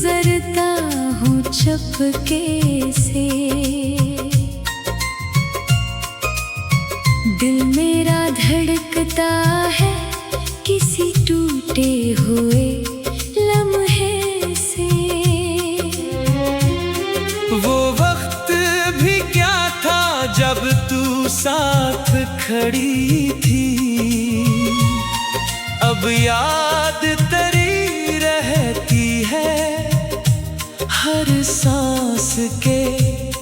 गुजरता हूँ चुपके से, दिल मेरा धड़कता है किसी टूटे हुए लम्हे से। वो वक्त भी क्या था जब तू साथ खड़ी थी, अब याद तेरी रहती है हर सांस के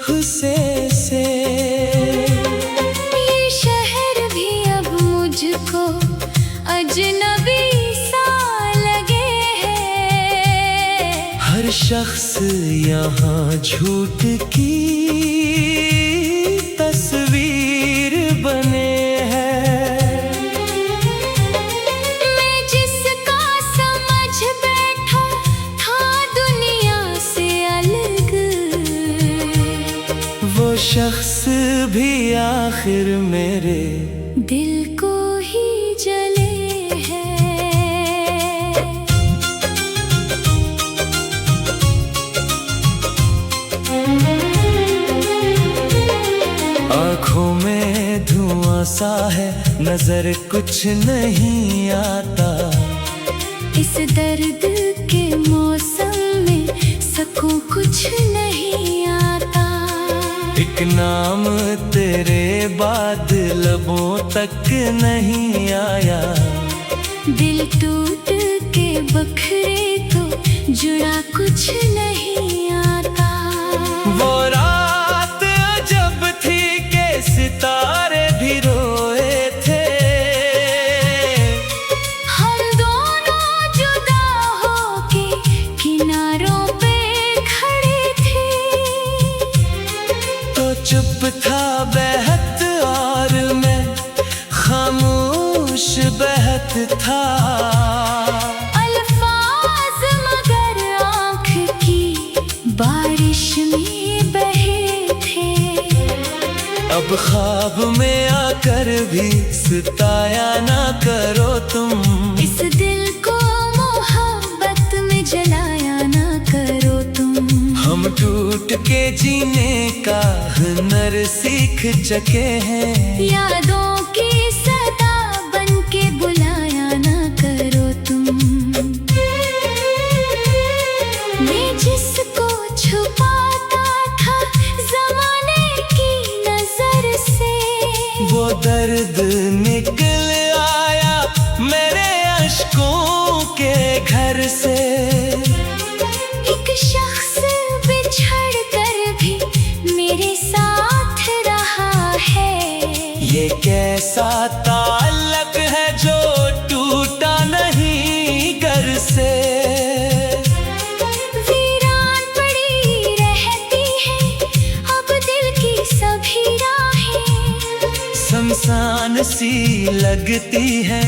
हुस्से से। ये शहर भी अब मुझको अजनबी सा लगे है, हर शख्स यहाँ झूठ की तस्वीर बने है। मैं जिसका समझ बैठा था दुनिया से अलग, वो शख्स भी आखिर मेरे दिल को ही जले है। आँखों में धुआं सा है, नजर कुछ नहीं आता, इस दर्द के मौसम में सकूं कुछ नहीं आता। एक नाम तेरे बाद लबों तक नहीं आया, दिल टूट के बखरे तो जुड़ा कुछ नहीं आता। वो रात अजब थी के सितारे भी रोए थे, हम दोनों जुदा होके किनारों पे खड़े थे, तो चुप था बहत और मैं खामोश बहत था। अल्फाज मगर आँख की बारिश में बहे थे, अब ख्वाब में आकर भी सताया ना करो तुम, इस दिल को मोहब्बत में जलाया ना करो तुम। हम टूट के जीने का हुनर सीख चुके हैं, यादों की सदा बन के बुलाया ना करो तुम। मैं जिसको छुपाता था जमाने की नजर से, वो दर्द निकल आया मेरे अश्कों के घर से। एक शख्स बिछड़ कर भी मेरे साथ रहा है, ये कैसा ताल्लुक है जो टूटा नहीं घर से। वीरान पड़ी रहती है अब दिल की सभी राहें, शमशान सी लगती है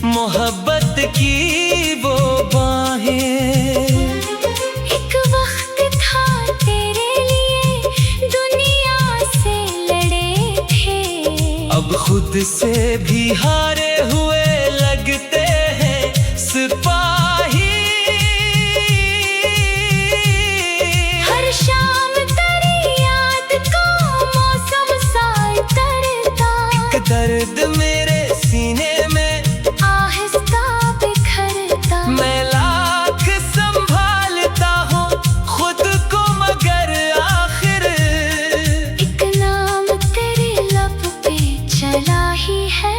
मोहब्बत की वो बाहें। एक वक्त था तेरे लिए दुनिया से लड़े थे, अब खुद से भी हारे हुए लगते हैं सिपाही। हर शाम तेरी याद को मौसम सा तरता, एक दर्द मेरे सीने में आहिस्ता बिखरता। मैं लाख संभालता हूँ खुद को मगर आखिर एक नाम तेरे लब पे चला ही है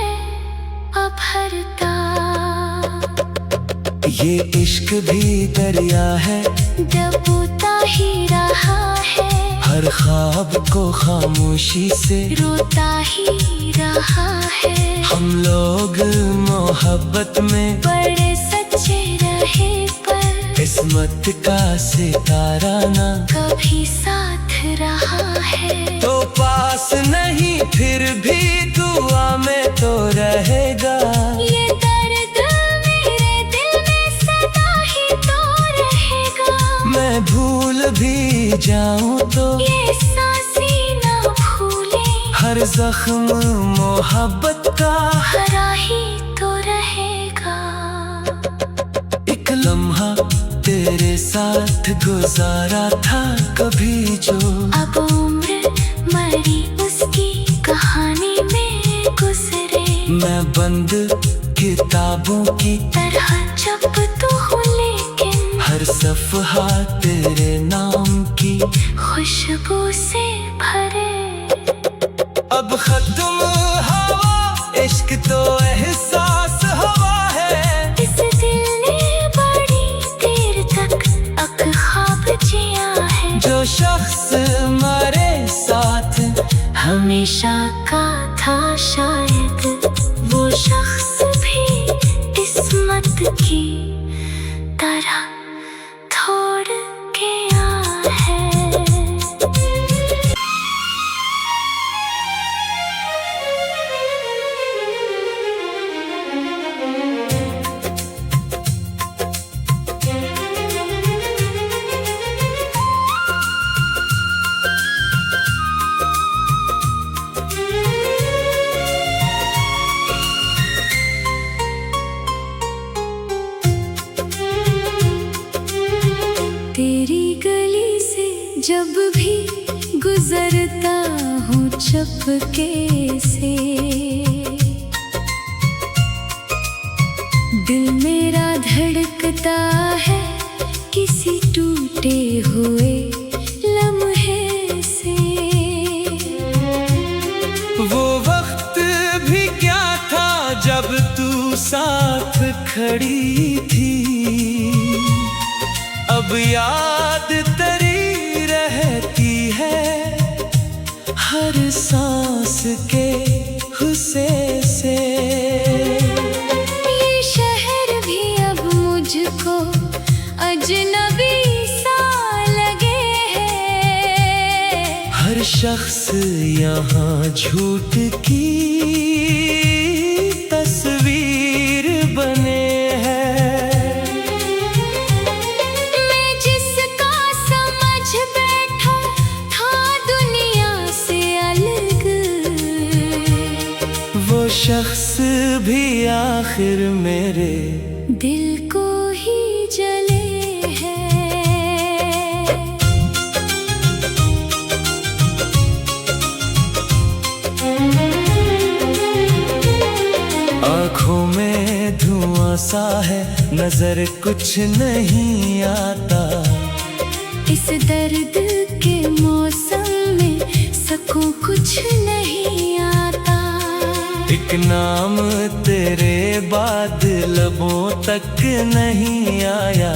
अब हरता। ये इश्क भी दरिया है डूबता ही रहा है, हर ख्वाब को खामोशी से रोता ही रहा है। हम लोग मोहब्बत में बड़े सच्चे रहे पर किस्मत का सितारा ना कभी साथ रहा है। तो पास नहीं फिर भी दुआ में तो रहेगा, ये दर्द मेरे दिल में सदा ही तो रहेगा। मैं भूल भी जाऊं तो ये सांसें ना भूले, हर जख्म मोहब्बत का हरा ही तो रहेगा। एक लम्हा तेरे तेरे साथ गुजारा था कभी जो, अब उम्र मरी उसकी कहानी में गुजरे। मैं बंद किताबों की तरह जपता हूँ लेकिन हर सफ़हा तेरे नाम की खुशबू से भरे। अब खत्म हवा इश्क तो एहसास हवा है। इस दिल ने बड़ी देर तक ख्वाब जिया है। जो शख्स हमारे साथ हमेशा का था शायद वो शख्स भी किस्मत की तरह छोड़ गया है। तेरी गली से जब भी गुजरता हूँ चुपके से, दिल मेरा धड़कता है किसी टूटे हुए लम्हे से। वो वक्त भी क्या था जब तू साथ खड़ी थी, अब याद तेरी रहती है हर सांस के हुस्से से। ये शहर भी अब मुझको अजनबी सा लगे है। हर शख्स यहाँ झूठ की तस्वीर बने है। मैं जिसका समझ बैठा था दुनिया से अलग, वो शख्स भी आखिर मेरे दिल को ही जले है। आँखों में धुआं सा है नजर कुछ नहीं आता। इस दर्द के मौसम में सकूं कुछ नहीं आता। एक नाम तेरे बाद लबों तक नहीं आया।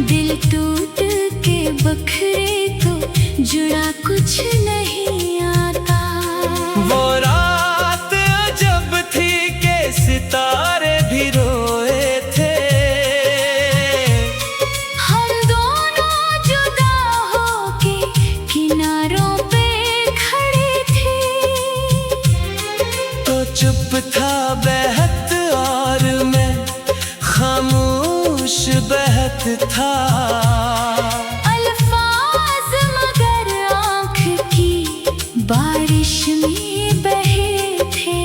दिल टूट के बखरे तो जुड़ा कुछ नहीं आता। वो रात अजब थी के सितारे भी रोए थे। हम दोनों जुदा होके किनारों पे खड़े थे। तो चुप था बहत और मैं खामोश बहत था। अल्फाज मगर आँख की बारिश में बहे थे।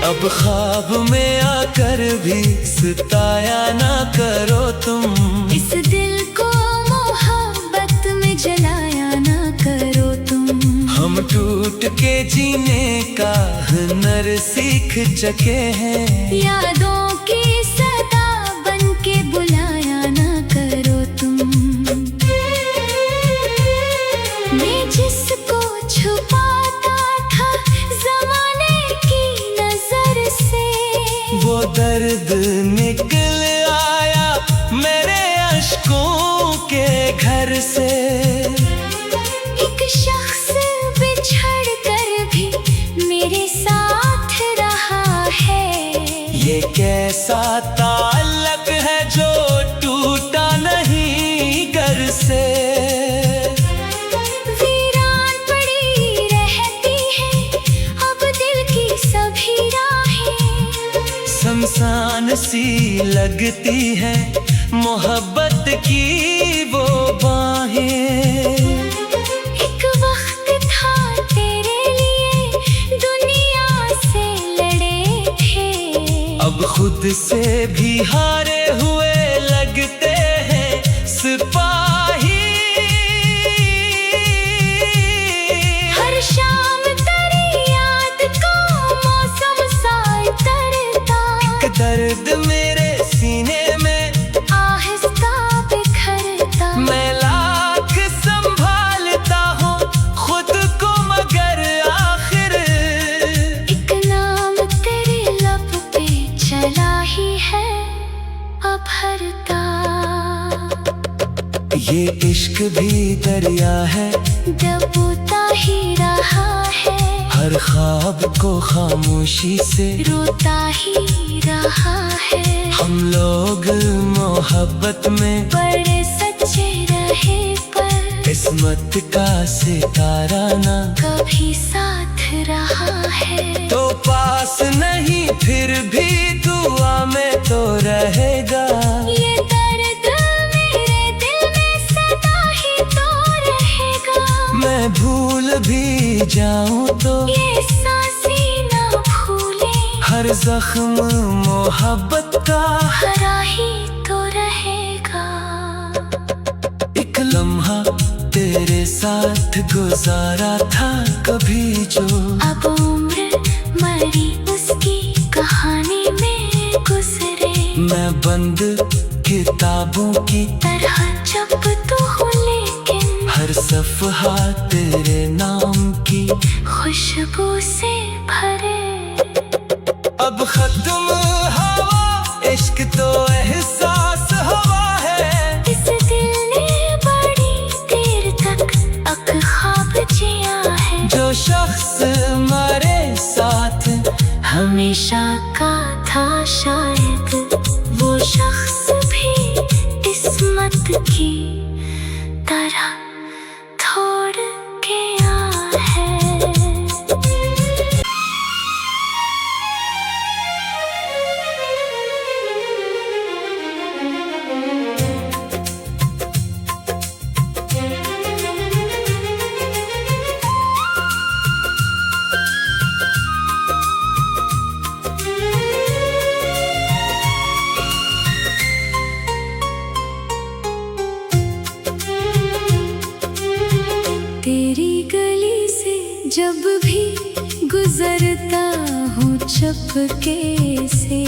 अब ख्वाब में आकर भी सताया ना करो तुम। इस दिल को मोहब्बत में जलाया ना करो तुम। हम टूट के जीने का हुनर सीख चुके हैं। यादों की सदा बन के बुलाया ना करो तुम। मैं जिसको छुपाता था जमाने की नजर से, वो दर्द निकल आया मेरे अश्कों के घर से। एक शख्स बिछड़ कर भी मेरे साथ रहा है। ये कैसा ताल्लुक है जो टूटा नहीं घर से। वीरान पड़ी रहती है अब दिल की सभी राहें। शमशान सी लगती है मोहब्बत की वो बाहें। एक वक्त था तेरे लिए दुनिया से लड़े थे। अब खुद से भी हारे हुए लगते ये इश्क भी दरिया है, डूबता ही रहा है, हर ख्वाब को खामोशी से रोता ही रहा है। हम लोग मोहब्बत में बड़े सच्चे रहे पर किस्मत का सितारा ना कभी साथ रहा है। तो पास नहीं फिर भी दुआ में तो रहेगा। ये दर्द मेरे दिल में सदा ही तो रहेगा। मैं भूल भी जाऊं तो ये सांसें ना भूले, हर जख्म मोहब्बत का हरा ही तो रहेगा। एक लम्हा तेरे साथ गुजारा था कभी जो, अब उम्र मरी उसकी कहानी में गुजरे। मैं बंद किताबों की तरह जब तू हो लेकिन हर सफ़हा तेरे नाम की खुशबू से भरे। अब खत्म हवा इश्क तो एहसास हवा है। इस दिल ने बड़ी देर तक अक ख्वाब जिया है। जो शख्स हमारे साथ हमेशा का था शायद वो शख्स भी किस्मत की तरह छोड़ गया है। तेरी गली से जब भी गुजरता हूँ चपके से,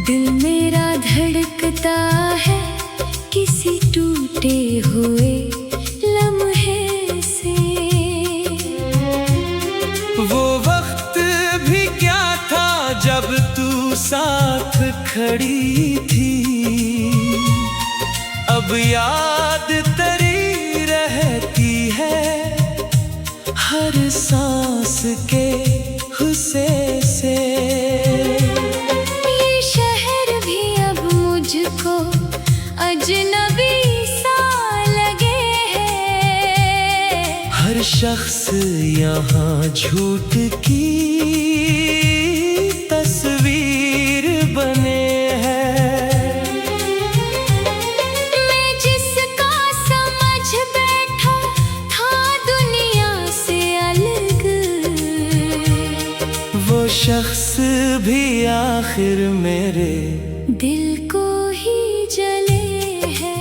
दिल मेरा धड़कता है किसी टूटे हुए लम्हे से। वो वक्त भी क्या था जब तू साथ खड़ी थी। अब याद तेरी रहती है हर सांस के हुस्से से। ये शहर भी अब मुझको अजनबी सा लगे है। हर शख्स यहाँ झूठ की तस्वीर बने है। मैं जिसका समझ बैठा था दुनिया से अलग, वो शख्स भी आखिर मेरे दिल को ही जले है।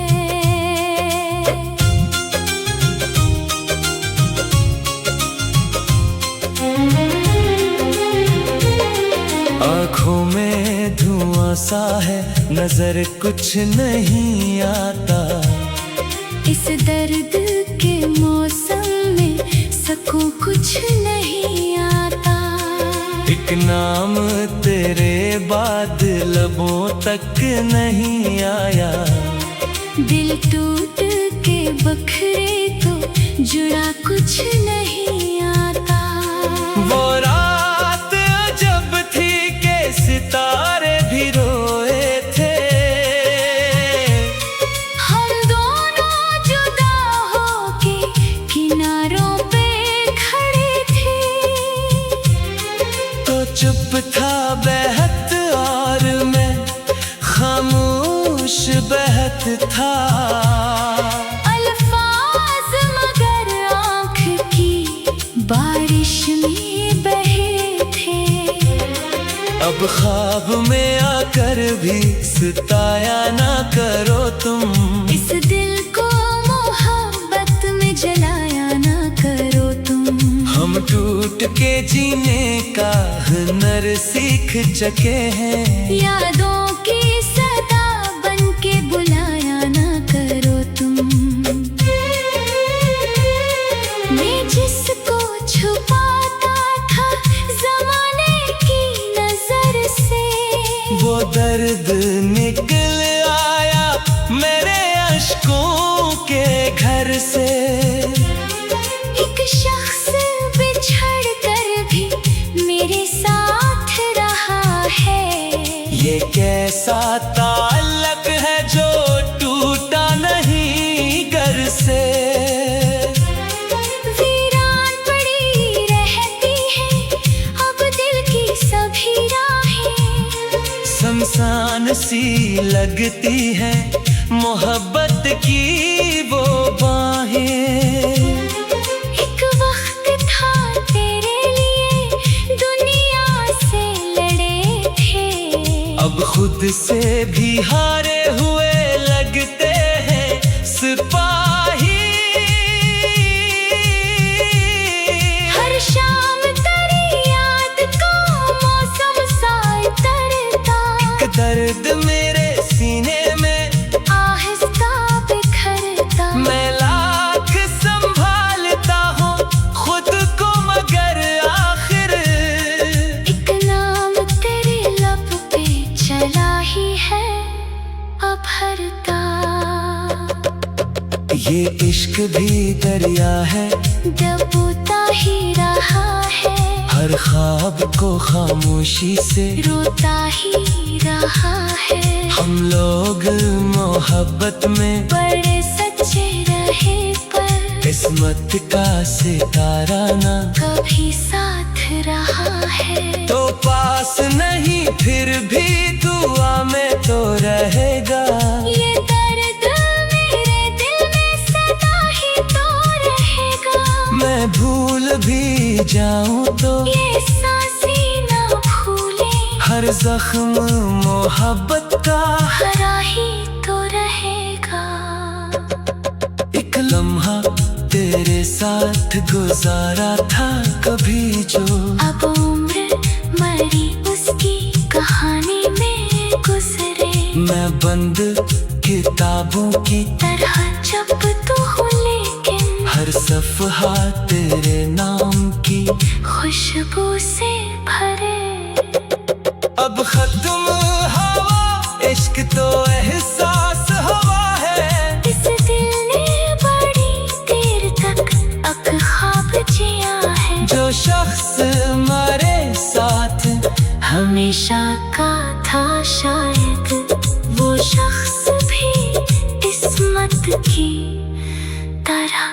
आँखों में धुआं सा है, नजर कुछ नहीं आता। इस दर्द के मौसम में सकूं कुछ नहीं आता। एक नाम तेरे बाद लबों तक नहीं आया। दिल टूट के बखरे तो जुड़ा कुछ नहीं आता। वो रात अजब थी के सितारे भी रोए थे। हम दोनों जुदा होके किनारों पे खड़े थे। तो चुप था बहत और मैं खामोश बहत था। अल्फाज मगर आँख की बारिश में बहे थे। अब ख्वाब में आकर भी सताया ना करो तुम। इस दिल को मोहब्बत में जलाया ना करो तुम। हम टूट के जीने का हुनर सीख चुके हैं। यादों की सदा बन के बुलाया ना करो तुम। मैं जिसको छुपाता था जमाने की नजर से, वो दर्द निकल ऐसा ताल्लुक है जो टूटा नहीं घर से। वीरान पड़ी रहती है अब दिल की सभी राहें, शमशान सी लगती है मोहब्बत की वो बाहें। एक वक्त था तेरे लिए दुनिया से लड़े थे, अब खुद से भी हारे हुए लगते हैं सिपाही। हर शाम तेरी याद का मौसम सा तरता, एक दर्द मेरे सीने में आहिस्ता बिखरता। मैं लाख संभालता हूँ खुद को मगर आखिर एक नाम तेरे लब पे चला ही है अब हरता। ये इश्क भी दरिया है डूबता ही रहा है, हर ख्वाब को खामोशी से रोता ही रहा है। हम लोग मोहब्बत में बड़े सच्चे रहे पर किस्मत का सितारा ना कभी साथ रहा है। तो पास नहीं फिर भी दुआ में तो रहेगा। ये दर्द मेरे दिल में सदा ही तो रहेगा, मैं भूल भी जाऊं तो ये सांसें ना भूले, हर जख्म मोहब्बत का हरा ही तो रहेगा। एक लम्हा तेरे साथ गुजारा था कभी जो, अब उम्र मरी उसकी कहानी में गुजरे। मैं बंद किताबों की तरह जब तू हो लेकिन हर सफ़हा तेरे नाम की खुशबू से भरे। अब खत्म हवा इश्क तो एहसास हवा है, इस दिल ने बड़ी देर तक अब ख्वाब जिया है। जो शख्स हमारे साथ हमेशा का था शायद वो शख्स भी किस्मत की तरह